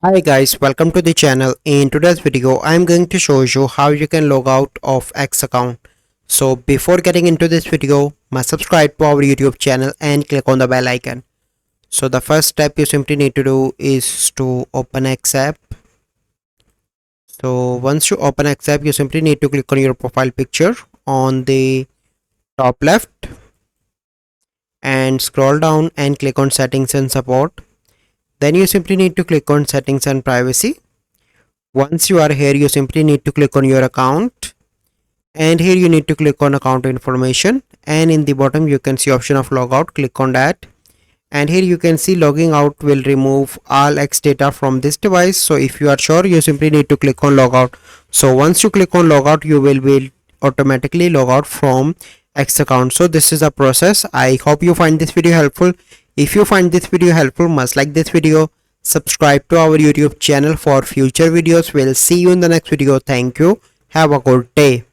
Hi guys, welcome to the channel. In today's video, I am going to show you how you can log out of X account. So before getting into this video, must subscribe to our YouTube channel and click on the bell icon. So the first step you simply need to do is to open X app. So once you open X app, you simply need to click on your profile picture on the top left and scroll down and click on settings and support. Then you simply need to click on settings and privacy. Once you are here, you simply need to click on your account, and here you need to click on account information, and in the bottom you can see option of logout. Click on that, and here you can see logging out will remove all X data from this device. So if you are sure, you simply need to click on logout. So once you click on logout, you will be automatically log out from X account. So this is a process. I hope you find this video helpful. If you find this video helpful, must like this video, subscribe to our YouTube channel for future videos. We'll see you in the next video. Thank you. Have a good day.